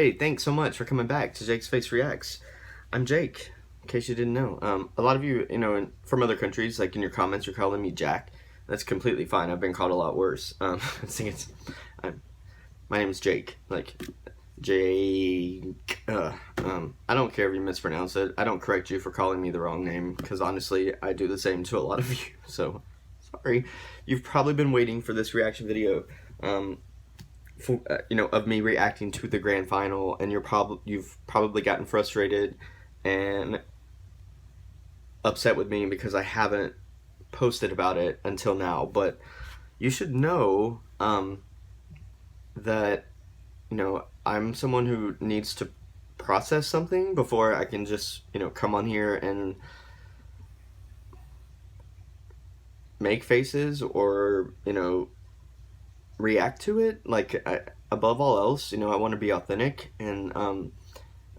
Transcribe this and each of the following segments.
Hey, thanks so much for coming back to Jake's Face Reacts. I'm Jake, in case you didn't know. A lot of you, from other countries, like in your comments, you're calling me Jack. That's completely fine. I've been called a lot worse. I think I'm, my name is Jake, like Jake. I don't care if you mispronounce it. I don't correct you for calling me the wrong name, because honestly, I do the same to a lot of you. So, sorry. You've probably been waiting for this reaction video. Of me reacting to the grand final, and you've probably gotten frustrated and upset with me because I haven't posted about it until now. But you should know that I'm someone who needs to process something before I can just come on here and make faces or react to it. Like, above all else, I want to be authentic, and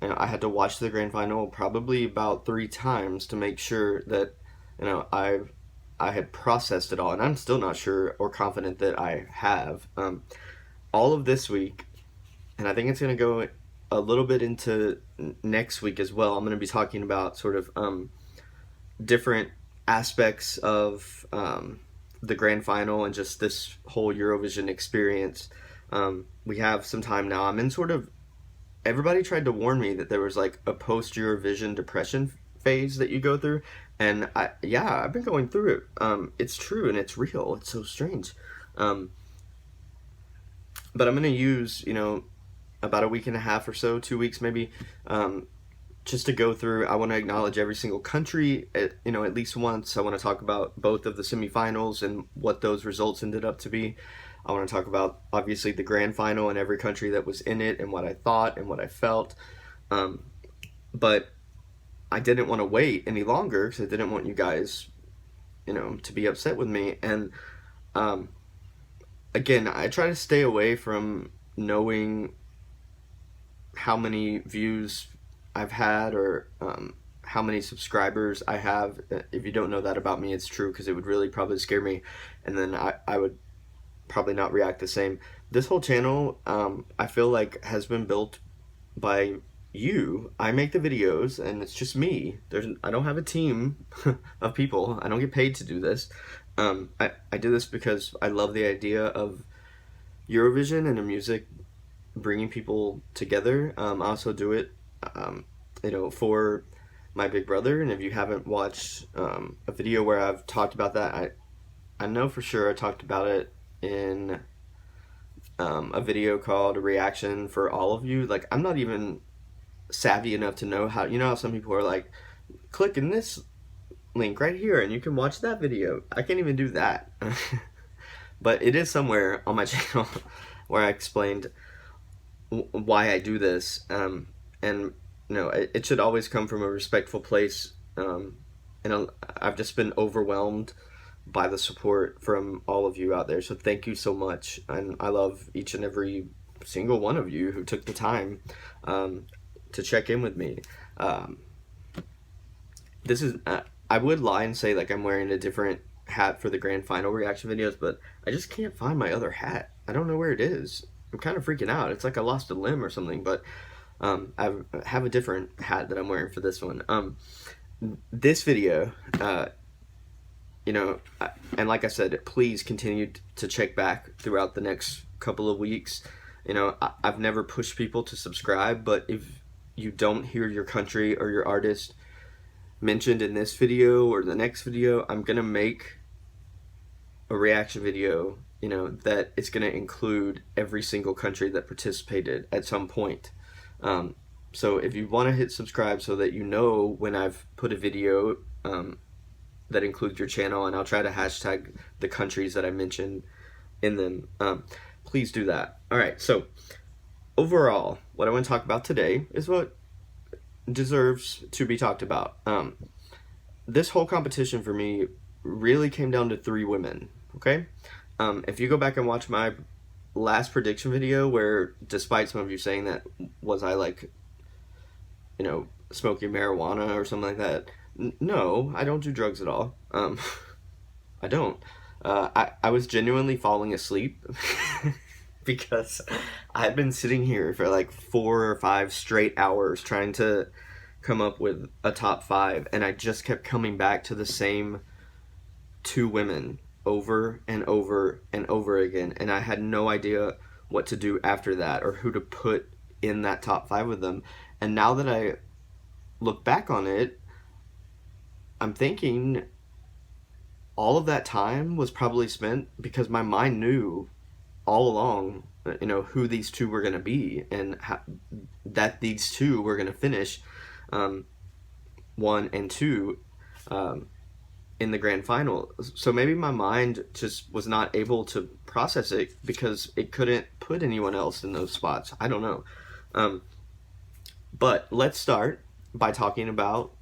I had to watch the grand final probably about 3 times to make sure that I had processed it all, and I'm still not sure or confident that I have. All of this week, and I think it's going to go a little bit into next week as well. I'm going to be talking about sort of different aspects of the grand final and just this whole Eurovision experience. We have some time now. I'm in sort of, everybody tried to warn me that there was like a post-Eurovision depression phase that you go through, and I've been going through it. It's true and it's real. It's so strange. But I'm gonna use about a week and a half or so, 2 weeks maybe, just to go through. I want to acknowledge every single country, at least once. I want to talk about both of the semifinals and what those results ended up to be. I want to talk about, obviously, the grand final and every country that was in it and what I thought and what I felt. But I didn't want to wait any longer because I didn't want you guys, to be upset with me. And again, I try to stay away from knowing how many views I've had or how many subscribers I have. If you don't know that about me, it's true, because it would really probably scare me, and then I would probably not react the same. This whole channel, I feel like, has been built by you. I make the videos and it's just me. I don't have a team of people. I don't get paid to do this. I do this because I love the idea of Eurovision and the music bringing people together. I also do it for my big brother, and if you haven't watched a video where I've talked about that, I know for sure I talked about it in a video called A Reaction for All of You. Like, I'm not even savvy enough to know how, how some people are like, click in this link right here and you can watch that video. I can't even do that. But it is somewhere on my channel where I explained why I do this, and it should always come from a respectful place, and I've just been overwhelmed by the support from all of you out there, so thank you so much, and I love each and every single one of you who took the time to check in with me. This is I would lie and say like I'm wearing a different hat for the grand final reaction videos, but I just can't find my other hat. I don't know where it is. I'm kind of freaking out. It's like I lost a limb or something, but I have a different hat that I'm wearing for this one. This video, and like I said, please continue to check back throughout the next couple of weeks. I've never pushed people to subscribe, but if you don't hear your country or your artist mentioned in this video or the next video, I'm gonna make a reaction video, that it's gonna include every single country that participated at some point. So if you want to hit subscribe so that when I've put a video that includes your channel, and I'll try to hashtag the countries that I mentioned in them, please do that. Alright, so overall, what I want to talk about today is what deserves to be talked about. This whole competition for me really came down to 3 women, okay? If you go back and watch my last prediction video, where despite some of you saying that was I like smoking marijuana or something like that, no, I don't do drugs at all. I don't. I was genuinely falling asleep because I've been sitting here for like 4 or 5 straight hours trying to come up with a top five, and I just kept coming back to the same two women over and over and over again, and I had no idea what to do after that or who to put in that top five with them. And now that I look back on it, I'm thinking all of that time was probably spent because my mind knew all along, who these two were going to be, and that these two were going to finish um, one and two um, in the grand final. So maybe my mind just was not able to process it because it couldn't put anyone else in those spots. I don't know. Um, but let's start by talking about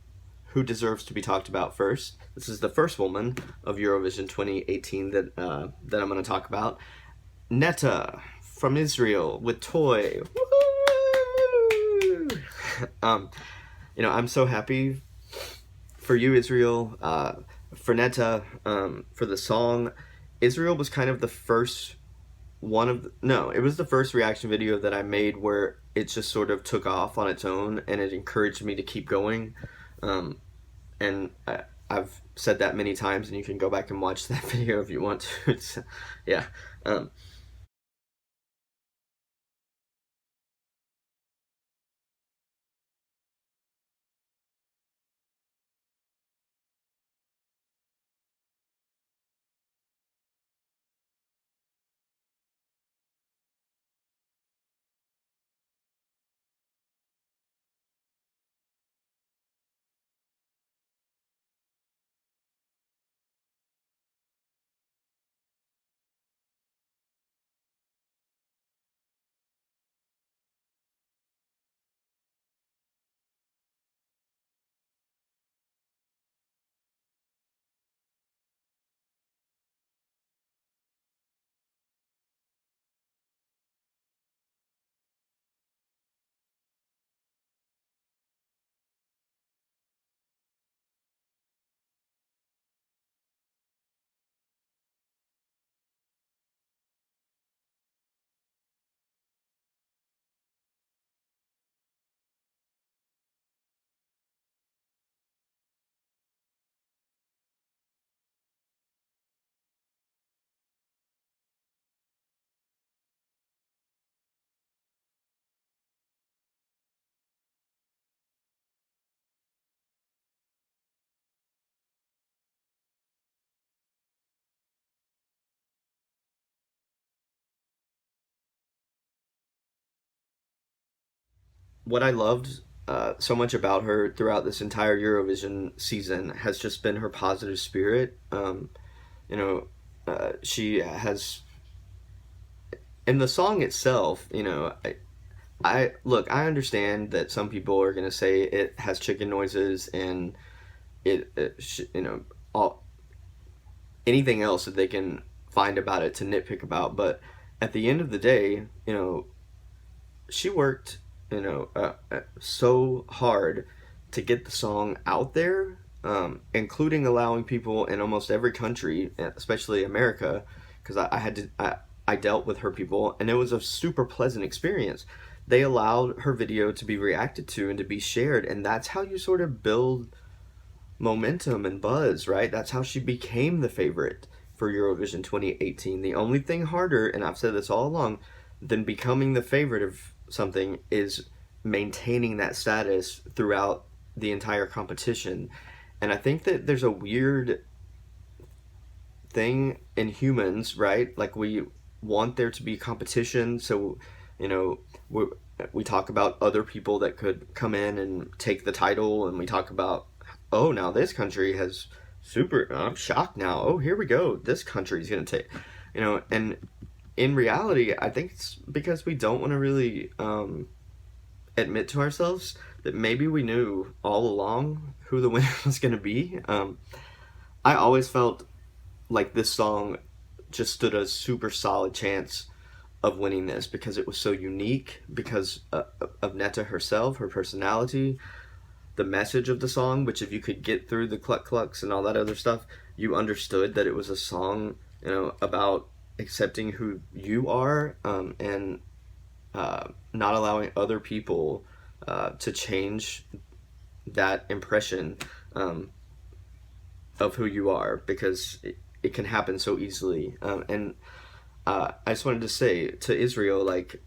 who deserves to be talked about first. This is the first woman of Eurovision 2018 that I'm going to talk about. Netta from Israel with Toy. Woo! I'm so happy for you, Israel, for Netta, for the song. Israel was kind of the first it was the first reaction video that I made where it just sort of took off on its own, and it encouraged me to keep going. And I've said that many times, and you can go back and watch that video if you want to. Yeah. What I loved so much about her throughout this entire Eurovision season has just been her positive spirit. You know, she has in the song itself. I look. I understand that some people are gonna say it has chicken noises and all anything else that they can find about it to nitpick about. But at the end of the day, she worked, so hard to get the song out there, including allowing people in almost every country, especially America, because I dealt with her people, and it was a super pleasant experience. They allowed her video to be reacted to and to be shared, and that's how you sort of build momentum and buzz, right? That's how she became the favorite for Eurovision 2018. The only thing harder, and I've said this all along, than becoming the favorite of something is maintaining that status throughout the entire competition. And I think that there's a weird thing in humans, right? Like we want there to be competition, so you know we we talk about other people that could come in and take the title, and we talk about, oh, now this country has super. I'm shocked now. Oh, here we go. This country's gonna take, and in reality, I think it's because we don't want to really admit to ourselves that maybe we knew all along who the winner was gonna be. I always felt like this song just stood a super solid chance of winning this because it was so unique, because of Netta herself, her personality, the message of the song, which if you could get through the cluck clucks and all that other stuff, you understood that it was a song, about accepting who you are, and not allowing other people to change that impression of who you are, because it can happen so easily. And I just wanted to say to Israel, like,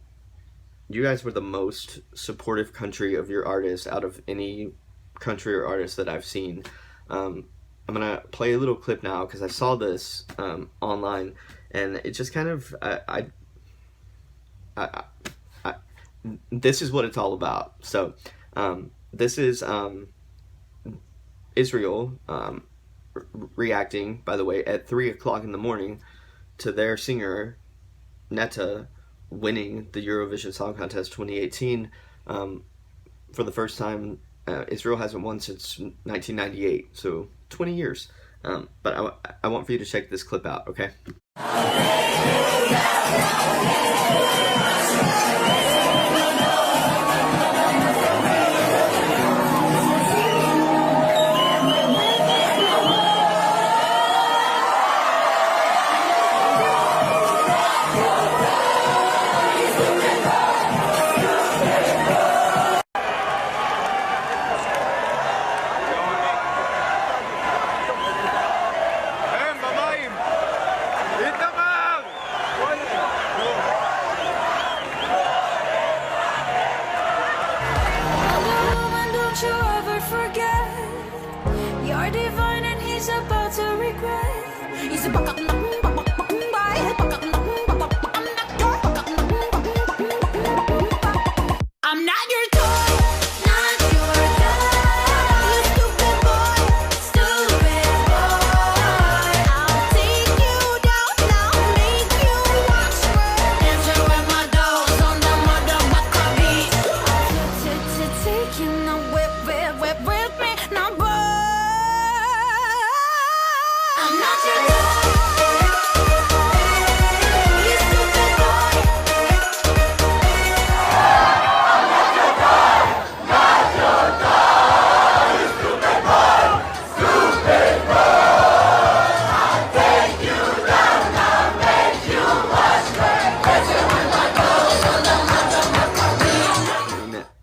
you guys were the most supportive country of your artist out of any country or artist that I've seen. I'm gonna play a little clip now because I saw this online, and it just kind of I, I this is what it's all about. So this is Israel reacting, by the way, at 3 o'clock in the morning to their singer Netta winning the Eurovision Song Contest 2018 for the first time. Israel hasn't won since 1998, so 20 years. But I want for you to check this clip out, okay?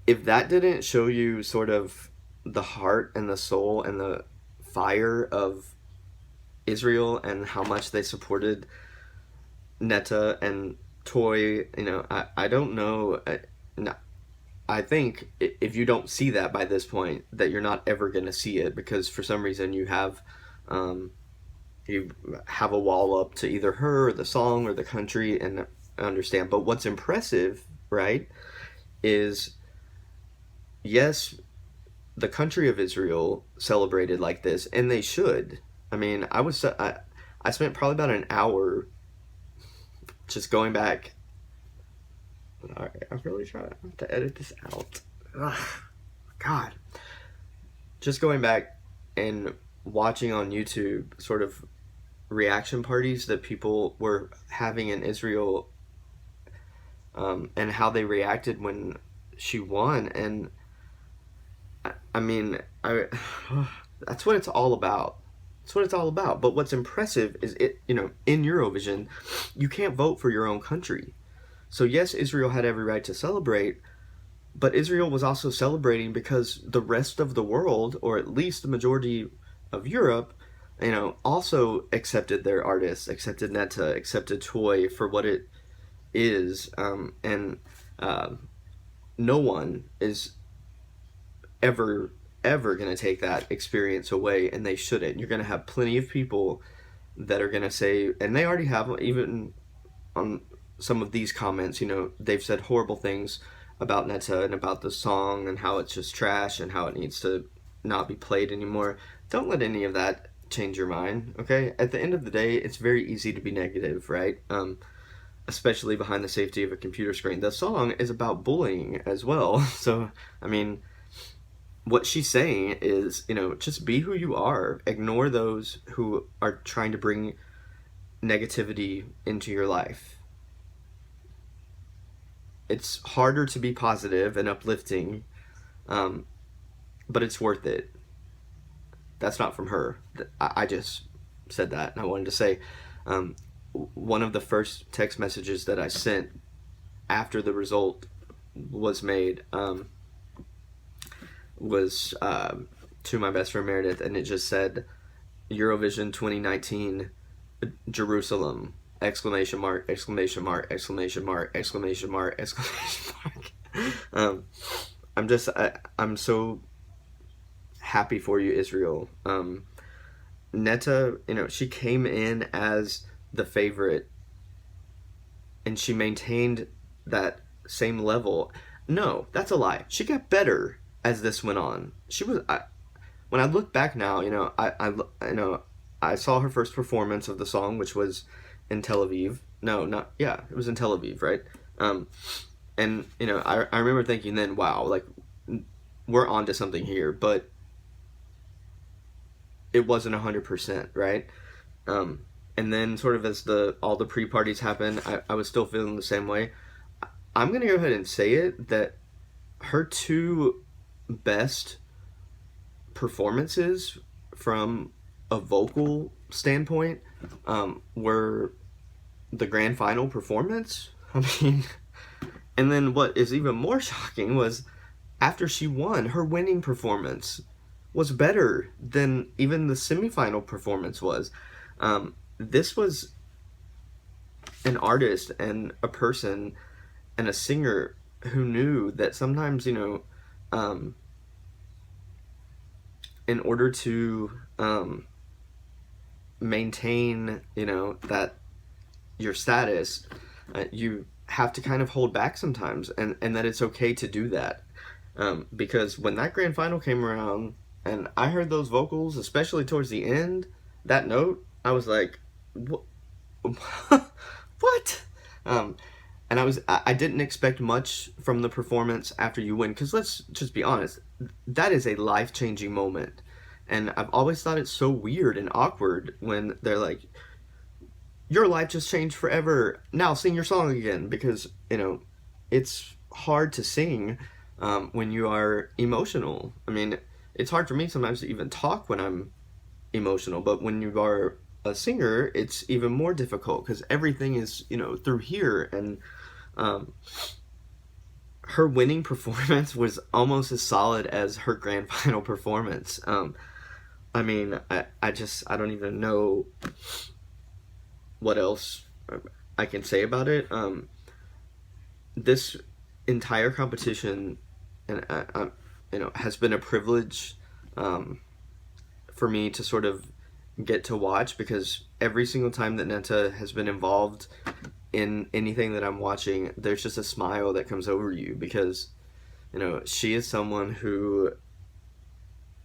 If that didn't show you sort of the heart and the soul and the fire of Israel and how much they supported Netta and Toy, I don't know. I think if you don't see that by this point, that you're not ever going to see it, because for some reason you have a wall up to either her or the song or the country, and I understand. But what's impressive, right, is yes, the country of Israel celebrated like this, and they should. I mean, I spent probably about an hour just going back. All right, I'm really trying to edit this out. Ugh, God. Just going back and watching on YouTube sort of reaction parties that people were having in Israel, and how they reacted when she won. And I mean, that's what it's all about. That's what it's all about. But what's impressive is in Eurovision, you can't vote for your own country. So yes, Israel had every right to celebrate, but Israel was also celebrating because the rest of the world, or at least the majority of Europe, also accepted their artists, accepted Netta, accepted Toy for what it is, and no one is ever going to take that experience away, and they shouldn't. You're going to have plenty of people that are going to say, and they already have, even on some of these comments, they've said horrible things about Netta and about the song and how it's just trash and how it needs to not be played anymore. Don't let any of that change your mind, okay? At the end of the day, it's very easy to be negative, right? Especially behind the safety of a computer screen. The song is about bullying as well. So, I mean, what she's saying is, just be who you are. Ignore those who are trying to bring negativity into your life. It's harder to be positive and uplifting, but it's worth it. That's not from her. I just said that, and I wanted to say, one of the first text messages that I sent after the result was made was to my best friend Meredith, and it just said Eurovision 2019 Jerusalem exclamation mark exclamation mark exclamation mark exclamation mark exclamation mark. I'm so happy for you, Israel. Netta, she came in as the favorite, and she maintained that same level. No, that's a lie. She got better as this went on. When I look back now, I saw her first performance of the song, which was in Tel Aviv. No, not yeah, it was in Tel Aviv, right? And I remember thinking then, wow, like we're onto something here, but it wasn't 100%, right? And then sort of as all the pre-parties happened, I was still feeling the same way. I'm gonna go ahead and say it that her two best performances from a vocal standpoint were the grand final performance. I mean, and then what is even more shocking was after she won, her winning performance was better than even the semifinal performance was. This was an artist and a person and a singer who knew that sometimes, in order to maintain, that your status, you have to kind of hold back sometimes, and that it's okay to do that. Because when that grand final came around and I heard those vocals, especially towards the end, that note, I was like, what? What? And I didn't expect much from the performance after you win, because let's just be honest, that is a life-changing moment. And I've always thought it's so weird and awkward when they're like, your life just changed forever, now sing your song again, because, it's hard to sing when you are emotional. I mean, it's hard for me sometimes to even talk when I'm emotional, but when you are a singer, it's even more difficult because everything is, through here. And her winning performance was almost as solid as her grand final performance. I mean, I don't even know what else I can say about it. This entire competition, and has been a privilege for me to sort of get to watch, because every single time that Netta has been involved in anything that I'm watching, there's just a smile that comes over you, because she is someone who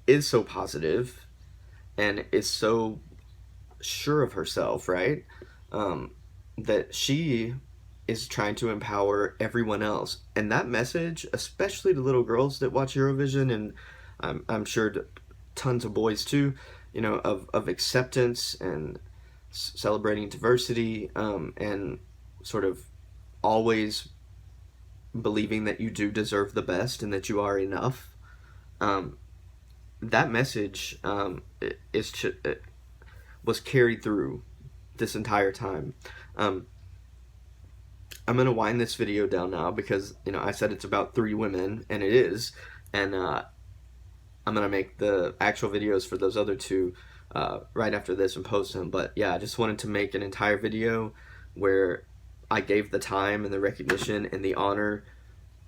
is so positive and is so sure of herself, right? That she is trying to empower everyone else, and that message, especially the little girls that watch Eurovision, and I'm sure tons of boys too, of acceptance and celebrating diversity, and sort of always believing that you do deserve the best and that you are enough. That message was carried through this entire time. I'm going to wind this video down now because, I said it's about 3 women, and it is, and I'm going to make the actual videos for those other 2 right after this and post them. But yeah, I just wanted to make an entire video where I gave the time and the recognition and the honor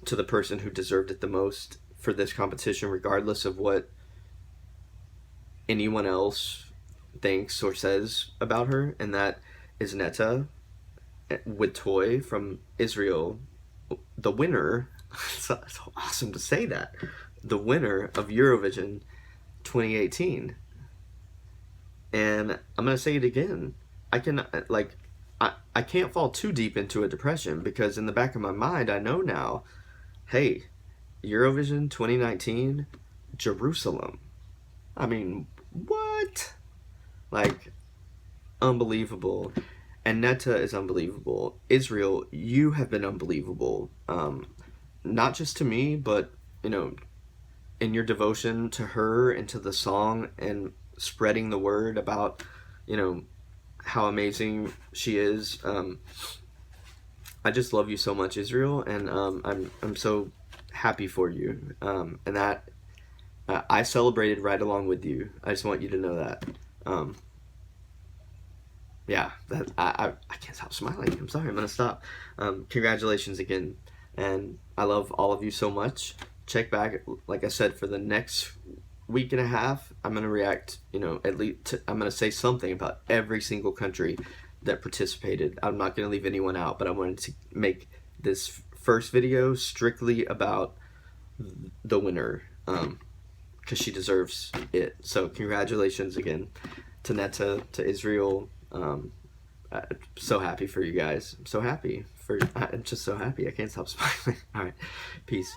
to the person who deserved it the most for this competition, regardless of what anyone else thinks or says about her, and that is Netta with Toy from Israel, the winner. It's so awesome to say that. The winner of Eurovision 2018. And I'm going to say it again. I can't fall too deep into a depression, because in the back of my mind, I know now, hey, Eurovision 2019, Jerusalem. I mean, what? Like, unbelievable. And Netta is unbelievable. Israel, you have been unbelievable. Not just to me, but, in your devotion to her and to the song, and spreading the word about, how amazing she is. I just love you so much, Israel, and I'm so happy for you. And that I celebrated right along with you. I just want you to know that. Um, yeah, that I can't stop smiling. I'm sorry, I'm gonna stop. Congratulations again, and I love all of you so much. Check back, like I said, for the next week and a half. I'm gonna react. At least I'm gonna say something about every single country that participated. I'm not gonna leave anyone out, but I wanted to make this first video strictly about the winner, because she deserves it. So congratulations again to Netta, to Israel. I'm so happy for you guys. I'm so happy I'm just so happy. I can't stop smiling. All right, peace.